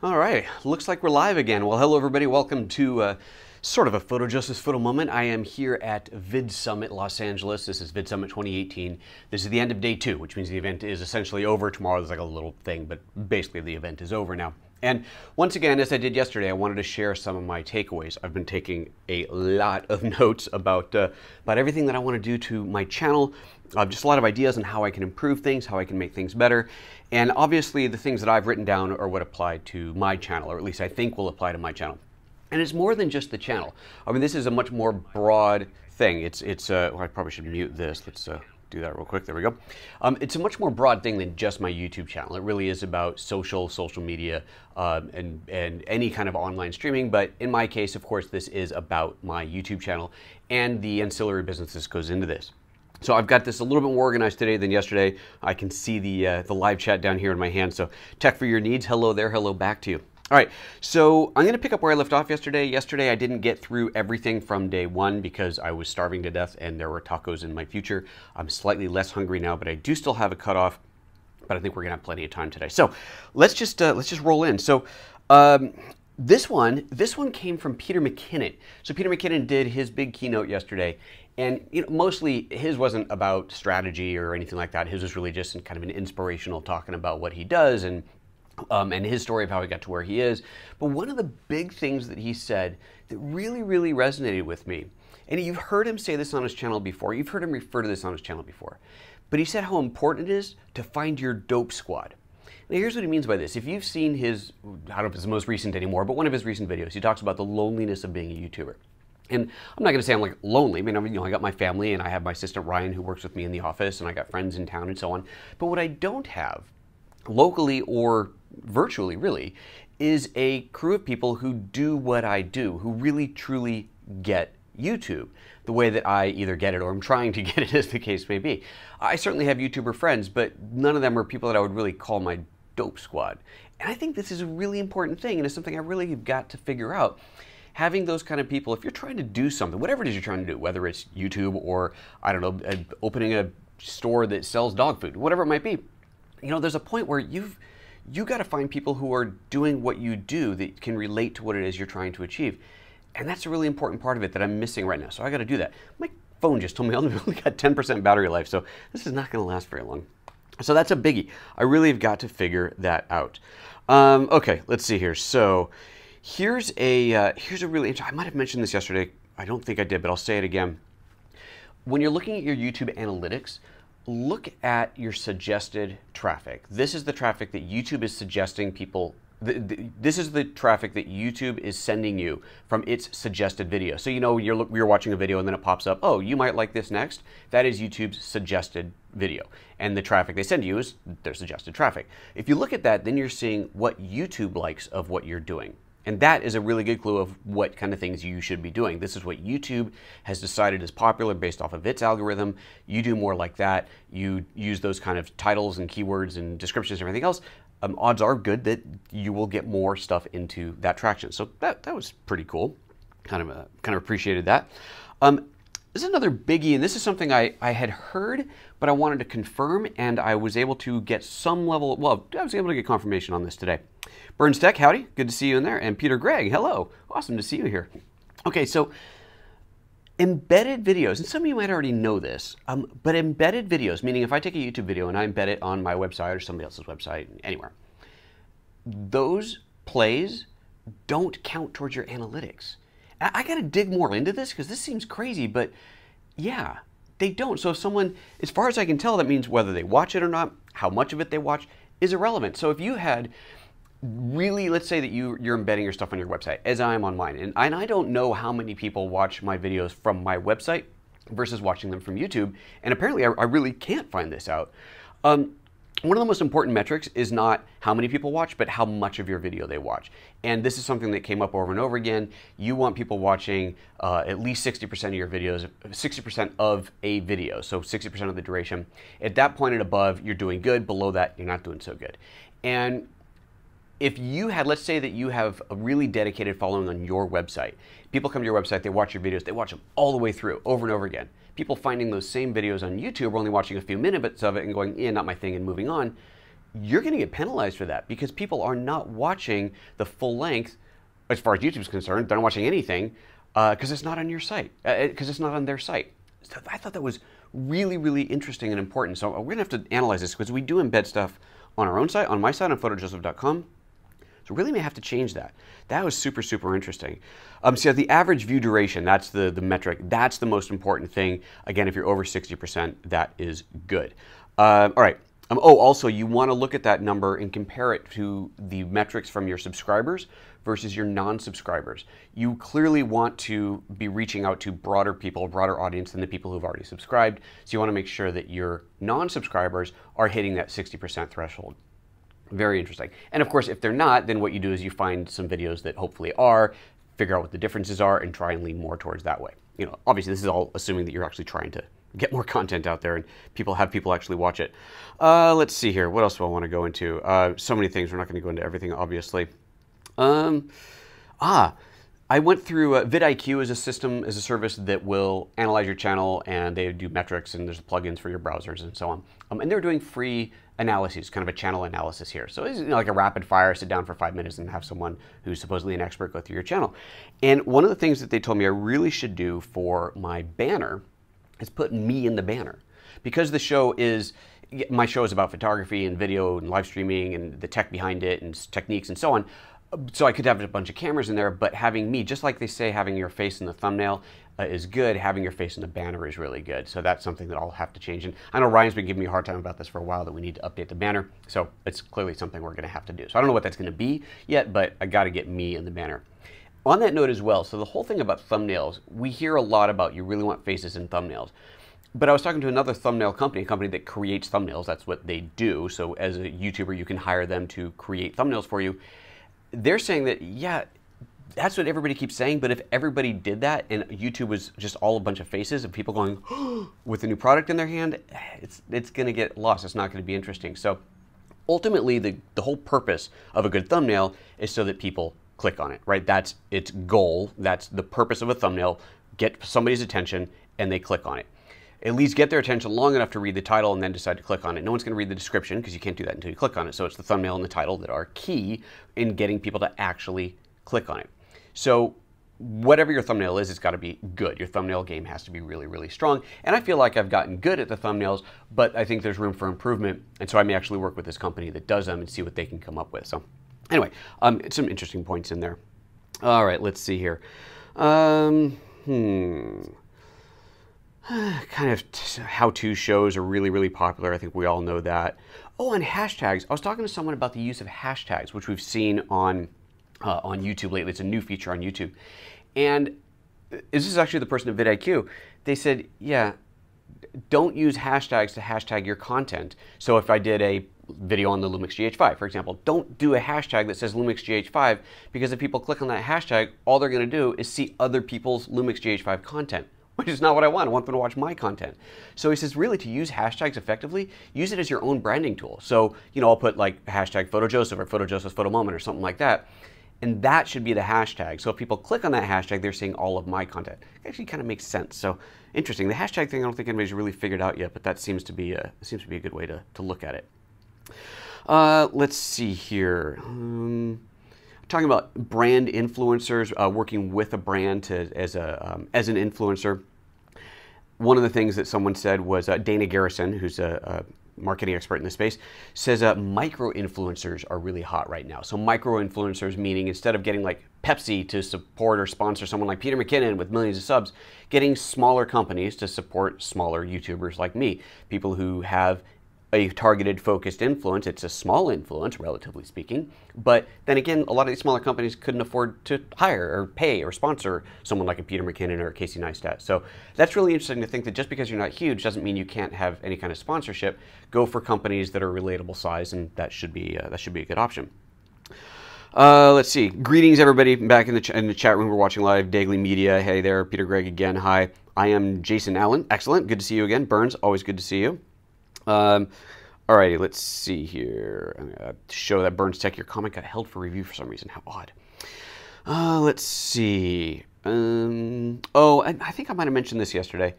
All right, looks like we're live again. Well, hello everybody. Welcome to sort of a PhotoJoseph photo moment. I am here at VidSummit Los Angeles. This is VidSummit 2018. This is the end of day 2, which means the event is essentially over. Tomorrow there's like a little thing, but basically the event is over now. And once again, as I did yesterday, I wanted to share some of my takeaways. I've been taking a lot of notes about everything that I want to do to my channel. Just a lot of ideas on how I can improve things, how I can make things better. And obviously the things that I've written down are what apply to my channel, or at least I think will apply to my channel. And it's more than just the channel. I mean, this is a much more broad thing. Well, I probably should mute this. Let's do that real quick. There we go. It's a much more broad thing than just my YouTube channel. It really is about social media, and any kind of online streaming. But in my case, of course, this is about my YouTube channel and the ancillary business that goes into this. So I've got this a little bit more organized today than yesterday. I can see the live chat down here in my hand. So tech for your needs. Hello there. Hello back to you. All right, so I'm going to pick up where I left off yesterday. Yesterday I didn't get through everything from day 1 because I was starving to death and there were tacos in my future. I'm slightly less hungry now, but I do still have a cutoff. But I think we're going to have plenty of time today. So let's just roll in. So this one came from Peter McKinnon. So Peter McKinnon did his big keynote yesterday. And mostly his wasn't about strategy or anything like that. His was really just kind of an inspirational talking about what he does and his story of how he got to where he is. But one of the big things that he said that really, really resonated with me, and you've heard him say this on his channel before, you've heard him refer to this on his channel before, but he said how important it is to find your dope squad. Now here's what he means by this. If you've seen his, I don't know if it's the most recent anymore, but one of his recent videos, he talks about the loneliness of being a YouTuber. And I'm not going to say I'm like lonely. I mean, I got my family and I have my assistant Ryan who works with me in the office and I got friends in town and so on. But what I don't have, locally or virtually really, is a crew of people who do what I do, who really truly get YouTube the way that I either get it or I'm trying to get it, as the case may be. I certainly have YouTuber friends, but none of them are people that I would really call my dope squad. And I think this is a really important thing and it's something I really have got to figure out. Having those kind of people, if you're trying to do something, whatever it is you're trying to do, whether it's YouTube or, I don't know, opening a store that sells dog food, whatever it might be, there's a point where you got to find people who are doing what you do that can relate to what it is you're trying to achieve. And that's a really important part of it that I'm missing right now. So I got to do that. My phone just told me I only got 10% battery life, so this is not going to last very long. So that's a biggie. I really have got to figure that out. Okay, let's see here. So here's a really interesting, I might have mentioned this yesterday. I don't think I did, but I'll say it again. When you're looking at your YouTube analytics, look at your suggested traffic. This is the traffic that YouTube is suggesting people. This is the traffic that YouTube is sending you from its suggested video. So you're watching a video and then it pops up, oh, you might like this next. That is YouTube's suggested video. And the traffic they send you is their suggested traffic. If you look at that, then you're seeing what YouTube likes of what you're doing. And that is a really good clue of what kind of things you should be doing. This is what YouTube has decided is popular based off of its algorithm. You do more like that. You use those kind of titles and keywords and descriptions and everything else. Odds are good that you will get more stuff into that traction. So that was pretty cool. Kind of appreciated that. This is another biggie, and this is something I had heard, but I wanted to confirm, and I was able to get some level, well, I was able to get confirmation on this today. Burns Tech, howdy, good to see you in there. And Peter Gregg, hello, awesome to see you here. Okay, so embedded videos, and some of you might already know this, but embedded videos, meaning if I take a YouTube video and I embed it on my website or somebody else's website, anywhere, those plays don't count towards your analytics. I got to dig more into this because this seems crazy, but yeah, they don't. So if someone, as far as I can tell, that means whether they watch it or not, how much of it they watch is irrelevant. So if you had really, let's say that you're embedding your stuff on your website, as I am on mine, and I don't know how many people watch my videos from my website versus watching them from YouTube, and apparently I really can't find this out. One of the most important metrics is not how many people watch, but how much of your video they watch. And this is something that came up over and over again. You want people watching at least 60% of your videos, 60% of a video, so 60% of the duration. At that point and above, you're doing good. Below that, you're not doing so good. And if you had, let's say that you have a really dedicated following on your website. People come to your website, they watch your videos, they watch them all the way through, over and over again. People finding those same videos on YouTube are only watching a few minutes of it and going, not my thing, and moving on. you're going to get penalized for that because people are not watching the full length as far as YouTube's concerned. They're not watching anything because it's not on your site, because it's not on their site. So I thought that was really, really interesting and important. So we're going to have to analyze this because we do embed stuff on our own site, on my site, on PhotoJoseph.com. So really may have to change that. That was super, super interesting. So the average view duration, that's the metric. That's the most important thing. Again, if you're over 60%, that is good. All right. Also, you want to look at that number and compare it to the metrics from your subscribers versus your non-subscribers. You clearly want to be reaching out to broader people, a broader audience than the people who've already subscribed. So you want to make sure that your non-subscribers are hitting that 60% threshold. Very interesting. And of course, if they're not, then what you do is you find some videos that hopefully are, figure out what the differences are, and try and lean more towards that way. You know, obviously this is all assuming that you're actually trying to get more content out there and people actually watch it. Let's see here. What else do I want to go into? So many things. We're not going to go into everything, obviously. I went through VidIQ as a system, as a service that will analyze your channel, and they do metrics, and there's plugins for your browsers and so on. And they're doing free analyses, kind of a channel analysis here. So it's like a rapid fire, sit down for 5 minutes and have someone who's supposedly an expert go through your channel. And one of the things that they told me I really should do for my banner is put me in the banner. Because my show is about photography and video and live streaming and the tech behind it and techniques and so on. So I could have a bunch of cameras in there, but having me, just like they say having your face in the thumbnail is good, having your face in the banner is really good. So that's something that I'll have to change. And I know Ryan's been giving me a hard time about this for a while, that we need to update the banner. So it's clearly something we're going to have to do. So I don't know what that's going to be yet, but I got to get me in the banner. On that note as well, so the whole thing about thumbnails, we hear a lot about you really want faces in thumbnails. But I was talking to another thumbnail company, a company that creates thumbnails. That's what they do. So as a YouTuber, you can hire them to create thumbnails for you. They're saying that, yeah, that's what everybody keeps saying, but if everybody did that and YouTube was just all a bunch of faces of people going with a new product in their hand, it's going to get lost. It's not going to be interesting. So ultimately, the whole purpose of a good thumbnail is so that people click on it, right? That's its goal. That's the purpose of a thumbnail. Get somebody's attention and they click on it. At least get their attention long enough to read the title and then decide to click on it. No one's going to read the description because you can't do that until you click on it. So it's the thumbnail and the title that are key in getting people to actually click on it. So whatever your thumbnail is, it's got to be good. Your thumbnail game has to be really, really strong. And I feel like I've gotten good at the thumbnails, but I think there's room for improvement. And so I may actually work with this company that does them and see what they can come up with. So anyway, some interesting points in there. All right, let's see here. Kind of how-to shows are really, really popular. I think we all know that. Oh, and hashtags. I was talking to someone about the use of hashtags, which we've seen on YouTube lately. It's a new feature on YouTube. And this is actually the person at VidIQ. They said, yeah, don't use hashtags to hashtag your content. So if I did a video on the Lumix GH5, for example, don't do a hashtag that says Lumix GH5, because if people click on that hashtag, all they're going to do is see other people's Lumix GH5 content, which is not what I want. I want them to watch my content. So he says, really, to use hashtags effectively, use it as your own branding tool. So, you know, I'll put like hashtag PhotoJoseph or PhotoJoseph's Photo Moment or something like that. And that should be the hashtag. So if people click on that hashtag, they're seeing all of my content. It actually kind of makes sense. So interesting. The hashtag thing, I don't think anybody's really figured out yet, but that seems to be a good way to look at it. Let's see here. Talking about brand influencers, working with a brand as an influencer. One of the things that someone said was Dana Garrison, who's a marketing expert in this space, says micro influencers are really hot right now. So micro influencers meaning instead of getting like Pepsi to support or sponsor someone like Peter McKinnon with millions of subs, getting smaller companies to support smaller YouTubers like me, people who have a targeted, focused influence. It's a small influence, relatively speaking, but then again, a lot of these smaller companies couldn't afford to hire or pay or sponsor someone like a Peter McKinnon or a Casey Neistat. So that's really interesting to think that just because you're not huge doesn't mean you can't have any kind of sponsorship. Go for companies that are relatable size, and that should be a good option. Let's see. Greetings, everybody, back in the chat room. We're watching live. Daily Media. Hey there, Peter Gregg again. Hi, I am Jason Allen. Excellent. Good to see you again. Burns, always good to see you. Alrighty, let's see here. I'm going to show that Burns Tech, your comment got held for review for some reason. How odd. Let's see. Oh, I think I might have mentioned this yesterday.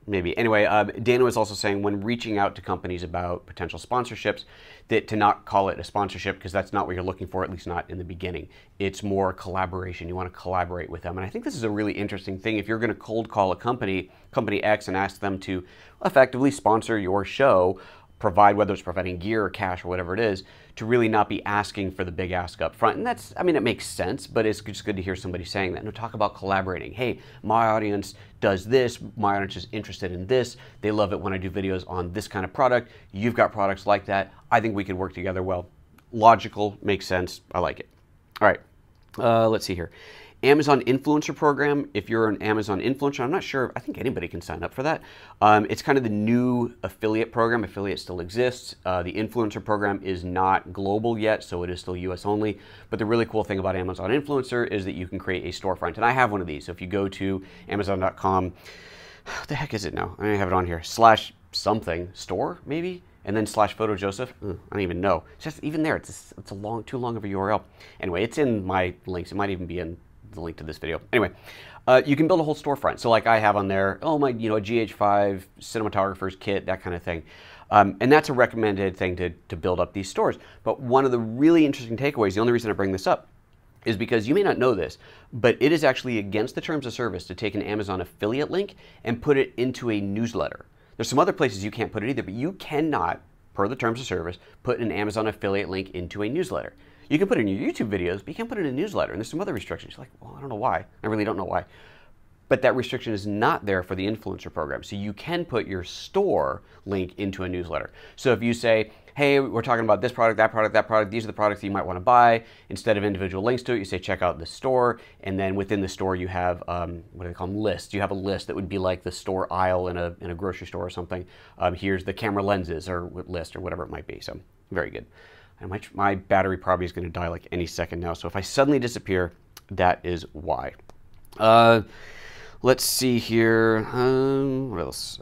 Maybe. Anyway, Dana was also saying when reaching out to companies about potential sponsorships, that to not call it a sponsorship because that's not what you're looking for, at least not in the beginning. It's more collaboration. You want to collaborate with them. And I think this is a really interesting thing. If you're going to cold call a company, Company X, and ask them to effectively sponsor your show, provide, whether it's providing gear or cash or whatever it is, to really not be asking for the big ask up front. And that's, I mean, it makes sense, but it's just good to hear somebody saying that. No, talk about collaborating. Hey, my audience does this, my audience is interested in this, they love it when I do videos on this kind of product, you've got products like that, I think we could work together well. Logical, makes sense, I like it. All right, let's see here. Amazon Influencer Program. If you're an Amazon influencer, I'm not sure, I think anybody can sign up for that. It's kind of the new affiliate program. Affiliate still exists. The Influencer Program is not global yet, so it is still US only. But the really cool thing about Amazon Influencer is that you can create a storefront. And I have one of these. So if you go to Amazon.com, what the heck is it now? I have it on here, /something, store maybe? And then /PhotoJoseph. I don't even know. It's just, even there, it's too long of a URL. Anyway, it's in my links. It might even be in the link to this video. Anyway, you can build a whole storefront. So like I have on there, oh my, you know, a GH5 cinematographer's kit, that kind of thing. And that's a recommended thing to build up these stores. But one of the really interesting takeaways, the only reason I bring this up, is because you may not know this, but it is actually against the terms of service to take an Amazon affiliate link and put it into a newsletter. There's some other places you can't put it either, but you cannot, per the terms of service, put an Amazon affiliate link into a newsletter. You can put it in your YouTube videos, but you can't put it in a newsletter. And there's some other restrictions. You're like, well, I don't know why. I really don't know why. But that restriction is not there for the influencer program. So you can put your store link into a newsletter. So if you say, hey, we're talking about this product, that product, these are the products that you might want to buy, instead of individual links to it, you say check out the store. And then within the store, you have, what do they call them, lists. You have a list that would be like the store aisle in a grocery store or something. Here's the camera lenses or list or whatever it might be. So very good. And my battery probably is going to die like any second now. So if I suddenly disappear, that is why. Let's see here. What else?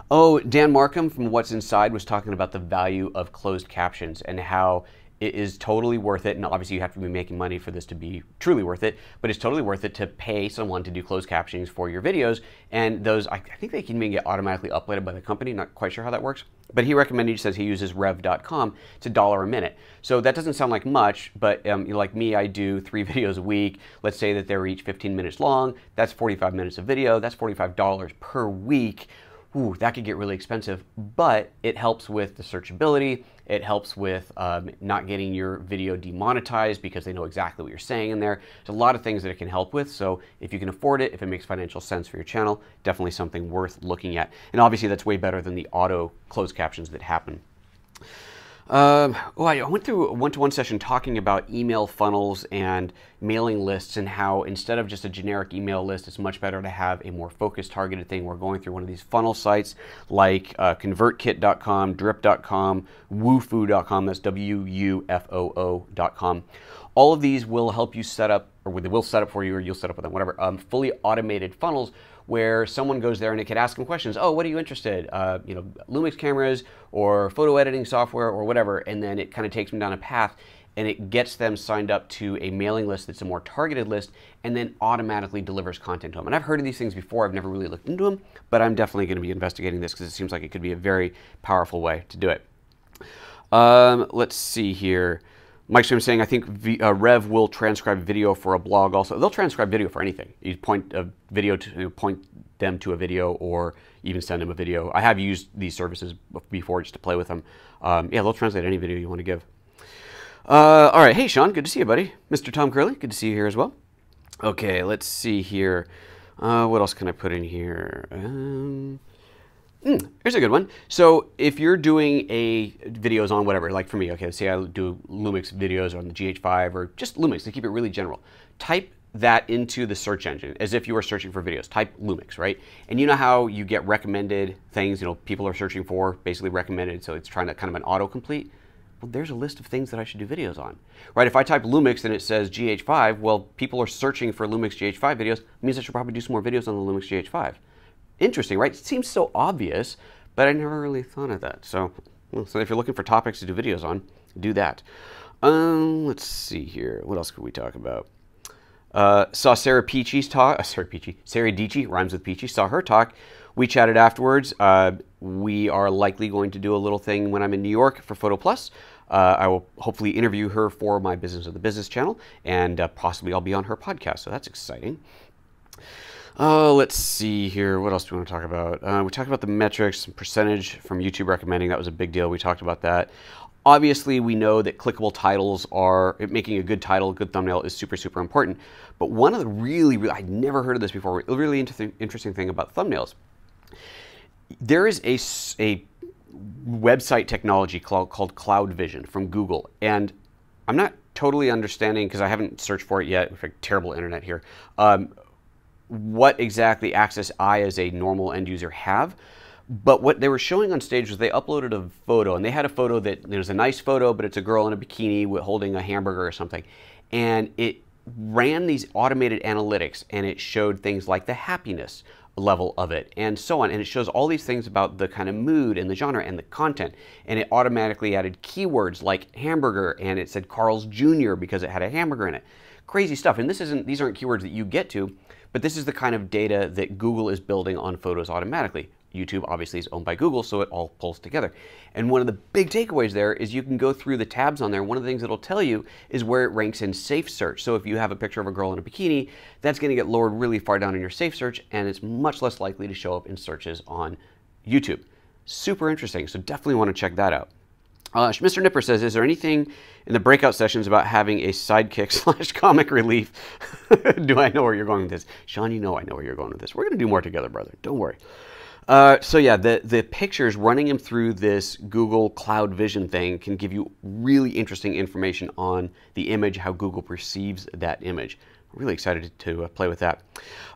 Oh, Dan Markham from What's Inside was talking about the value of closed captions and how it is totally worth it. And obviously you have to be making money for this to be truly worth it, but it's totally worth it to pay someone to do closed captioning for your videos. And those, I think they can even get automatically uploaded by the company. Not quite sure how that works. But he recommended, he says he uses rev.com. It's $1 a minute. So that doesn't sound like much, but you know, like me, I do 3 videos a week. Let's say that they're each 15 minutes long. That's 45 minutes of video. That's $45 per week. Ooh, that could get really expensive, but it helps with the searchability. It helps with not getting your video demonetized because they know exactly what you're saying in there. There's a lot of things that it can help with. So if you can afford it, if it makes financial sense for your channel, definitely something worth looking at. And obviously that's way better than the auto closed captions that happen. I went through a one-to-one session talking about email funnels and mailing lists and how instead of just a generic email list, it's much better to have a more focused, targeted thing. We're going through one of these funnel sites like convertkit.com, drip.com, woofoo.com, that's WUFOO.com. All of these will help you set up, or they will set up for you, or you'll set up with them, whatever, fully automated funnels where someone goes there and it could ask them questions. Oh, what are you interested? You know, Lumix cameras or photo editing software or whatever. And then it kind of takes them down a path and it gets them signed up to a mailing list that's a more targeted list and then automatically delivers content to them. And I've heard of these things before. I've never really looked into them, but I'm definitely going to be investigating this because it seems like it could be a very powerful way to do it. Let's see here. Mike Stream saying, I think Rev will transcribe video for a blog also. They'll transcribe video for anything. You point a video to point them to a video or even send them a video. I have used these services before just to play with them. Yeah, they'll translate any video you want to give. All right. Hey, Sean. Good to see you, buddy. Mr. Tom Curley. Good to see you here as well. Okay, let's see here. What else can I put in here? Here's a good one. So if you're doing videos on whatever, like for me, okay, say I do Lumix videos on the GH5 or just Lumix to keep it really general. Type that into the search engine as if you were searching for videos. Type Lumix, right? And you know how you get recommended things, you know, people are searching for, basically recommended, so it's trying to kind of an autocomplete. Well, there's a list of things that I should do videos on, right? If I type Lumix and it says GH5, well, people are searching for Lumix GH5 videos. It means I should probably do some more videos on the Lumix GH5. Interesting, right? It seems so obvious, but I never really thought of that. So if you're looking for topics to do videos on, do that. Let's see here. What else could we talk about? Saw Sarah Peachy's talk. Sarah Dietschy, rhymes with Peachy, saw her talk. We chatted afterwards. We are likely going to do a little thing when I'm in New York for Photo Plus. I will hopefully interview her for my Business of the Business channel, and possibly I'll be on her podcast, so that's exciting. Let's see here. What else do we want to talk about? We talked about the metrics, some percentage from YouTube recommending. That was a big deal. We talked about that. Obviously, we know that clickable titles making a good title, a good thumbnail is super, super important. But one of the really, I'd never heard of this before, a really interesting thing about thumbnails. There is a website technology called Cloud Vision from Google. And I'm not totally understanding, because I haven't searched for it yet, with terrible internet here, what exactly access I as a normal end user have. But what they were showing on stage was they uploaded a photo, and they had a photo that it was a nice photo, but it's a girl in a bikini holding a hamburger or something. And it ran these automated analytics, and it showed things like the happiness level of it and so on. And it shows all these things about the kind of mood and the genre and the content. And it automatically added keywords like hamburger, and it said Carl's Jr. because it had a hamburger in it. Crazy stuff. And these aren't keywords that you get to, but this is the kind of data that Google is building on photos automatically. YouTube obviously is owned by Google, so it all pulls together. And one of the big takeaways there is you can go through the tabs on there. One of the things it'll tell you is where it ranks in safe search. So if you have a picture of a girl in a bikini, that's going to get lowered really far down in your safe search, and it's much less likely to show up in searches on YouTube. Super interesting, so definitely want to check that out. Mr. Nipper says, is there anything in the breakout sessions about having a sidekick / comic relief? Do I know where you're going with this? Sean, you know I know where you're going with this. We're going to do more together, brother. Don't worry. So yeah, the pictures, running them through this Google Cloud Vision thing can give you really interesting information on the image, how Google perceives that image. I'm really excited to play with that.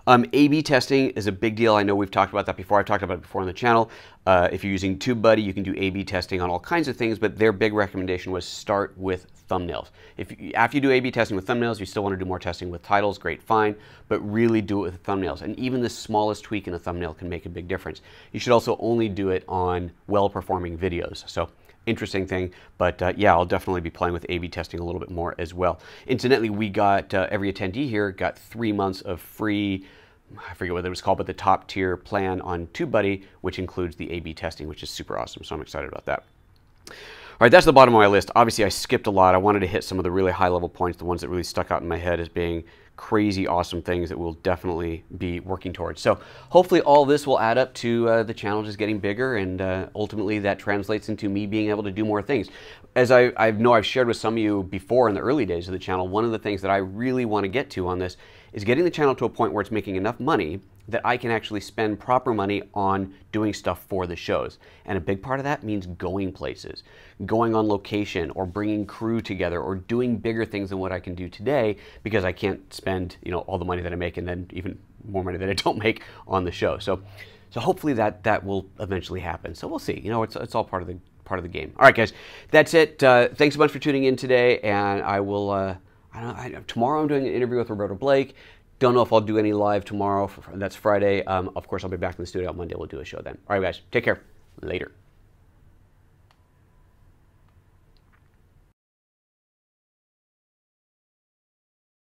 A/B testing is a big deal. I know we've talked about that before. I've talked about it before on the channel. If you're using TubeBuddy, you can do A/B testing on all kinds of things, but their big recommendation was start with thumbnails. After you do A/B testing with thumbnails, you still want to do more testing with titles, great, fine, but really do it with thumbnails. And even the smallest tweak in a thumbnail can make a big difference. You should also only do it on well-performing videos. So interesting thing, but yeah, I'll definitely be playing with A/B testing a little bit more as well. Incidentally, we got, every attendee here got 3 months of free, I forget what it was called, but the top tier plan on TubeBuddy, which includes the A/B testing, which is super awesome, so I'm excited about that. All right, that's the bottom of my list. Obviously, I skipped a lot. I wanted to hit some of the really high-level points, the ones that really stuck out in my head as being crazy awesome things that we'll definitely be working towards. So hopefully all this will add up to the channel just getting bigger, and ultimately that translates into me being able to do more things. As I know I've shared with some of you before in the early days of the channel, one of the things that I really want to get to on this is getting the channel to a point where it's making enough money that I can actually spend proper money on doing stuff for the shows. And a big part of that means going places, going on location, or bringing crew together, or doing bigger things than what I can do today, because I can't spend, you know, all the money that I make and then even more money that I don't make on the show. So hopefully that will eventually happen. So we'll see. You know, it's all part of the game. All right, guys, that's it. Thanks a bunch for tuning in today, and I will. Tomorrow I'm doing an interview with Roberta Blake. Don't know if I'll do any live tomorrow. That's Friday. Of course, I'll be back in the studio on Monday. We'll do a show then. All right, guys, take care. Later.